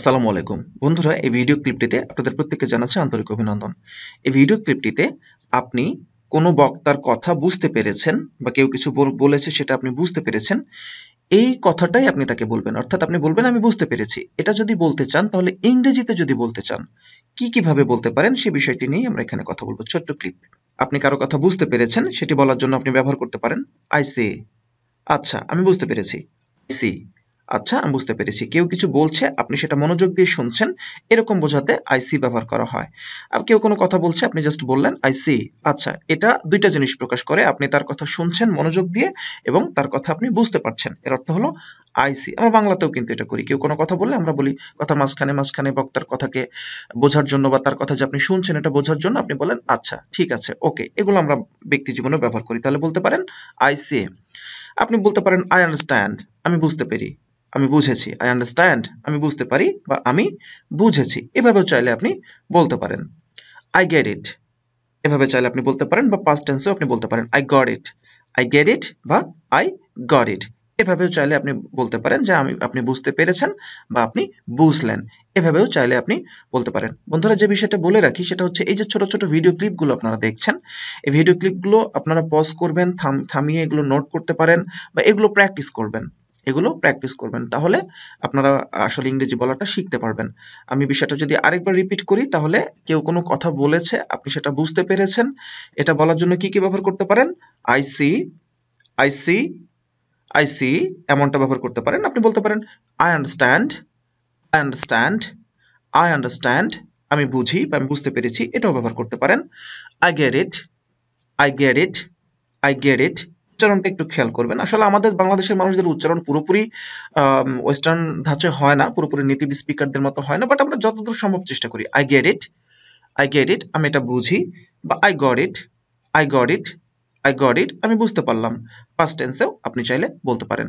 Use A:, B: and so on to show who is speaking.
A: আসসালামু আলাইকুম বন্ধুরা, এই ভিডিও ক্লিপটিতে আপনাদের প্রত্যেককে জানাচ্ছি আন্তরিক অভিনন্দন। এই ভিডিও ক্লিপটিতে আপনি কোনো বক্তার কথা বুঝতে পেরেছেন বা কেউ কিছু বলেছে সেটা আপনি বুঝতে পেরেছেন, এই কথাটাই আপনি তাকে বলবেন। অর্থাৎ আপনি বলবেন আমি বুঝতে পেরেছি। এটা যদি বলতে চান তাহলে ইংরেজিতে যদি বলতে চান কিভাবে বলতে পারেন সে বিষয়টি নিয়ে আমরা এখানে কথা বলবো। ছোট্ট ক্লিপ। আপনি কারো কথা বুঝতে পেরেছেন সেটি বলার জন্য আপনি ব্যবহার করতে পারেন আই সি। আচ্ছা, আমি বুঝতে পেরেছি। সি। আচ্ছা, আমি বুঝতে পেরেছি। কেউ কিছু বলছে, আপনি সেটা মনোযোগ দিয়ে শুনছেন, এরকম বোঝাতে আই সি ব্যবহার করা হয়। আর কেউ কোনো কথা বলছে, আপনি জাস্ট বললেন আই সি। আচ্ছা, এটা দুইটা জিনিস প্রকাশ করে। আপনি তার কথা শুনছেন মনোযোগ দিয়ে এবং তার কথা আপনি বুঝতে পারছেন। এর অর্থ হলো আই সি। আমরা বাংলাতেও কিন্তু এটা করি। কেউ কোনো কথা বললে আমরা বলি কথার মাঝখানে মাঝখানে বক্তার কথাকে বোঝার জন্য বা তার কথা যে আপনি শুনছেন এটা বোঝার জন্য আপনি বলেন আচ্ছা, ঠিক আছে, ওকে। এগুলো আমরা ব্যক্তি জীবনে ব্যবহার করি। তাহলে বলতে পারেন আই সি। আপনি বলতে পারেন আই আন্ডারস্ট্যান্ড, আমি বুঝতে পারি, আমি বুঝেছি। আই আন্ডারস্ট্যান্ড, আমি বুঝতে পারি বা আমি বুঝেছি। এভাবেও চাইলে আপনি বলতে পারেন। আই গেট ইট, এভাবে চাইলে আপনি বলতে পারেন বা পাস্ট টেন্সেও আপনি বলতে পারেন I got it. I get it বা আই গট ইট। এভাবেও চাইলে আপনি বলতে পারেন যে আপনি বুঝতে পেরেছেন বা আপনি বুঝলেন। এভাবেও চাইলে আপনি বলতে পারেন। বন্ধুরা, যে বিষয়টা বলে রাখি সেটা হচ্ছে এই যে ছোট ছোট ভিডিও ক্লিপগুলো আপনারা দেখছেন, এই ভিডিও ক্লিপগুলো আপনারা পজ করবেন, থামিয়ে এগুলো নোট করতে পারেন বা এগুলো প্র্যাকটিস করবেন। তাহলে আপনারা আসলে ইংরেজি বলাটা শিখতে পারবেন। আমি বিষয়টা যদি আরেকবার রিপিট করি তাহলে কেউ কোনো কথা বলেছে, আপনি সেটা বুঝতে পেরেছেন, এটা বলার জন্য কি ব্যবহার করতে পারেন? I see, I see, I see, এমনটা ব্যবহার করতে পারেন। আপনি বলতে পারেন I understand, I understand, I understand, আমি বুঝি বা আমি বুঝতে পেরেছি, এটাও ব্যবহার করতে পারেন। I get it, I get it, I get it. উচ্চারণটা একটু খেয়াল করবেন। আসলে আমাদের বাংলাদেশের মানুষদের উচ্চারণ পুরোপুরি ওয়েস্টার্ন ধাঁচে হয় না, পুরোপুরি নেটিভ স্পিকারদের মতো হয় না, বাট আমরা যতদূর সম্ভব চেষ্টা করি। I get it, I get it, আমি এটা বুঝি, বা I got it, I got it, I got it, আমি বুঝতে পারলাম। পাস্ট টেন্সেও আপনি চাইলে বলতে পারেন।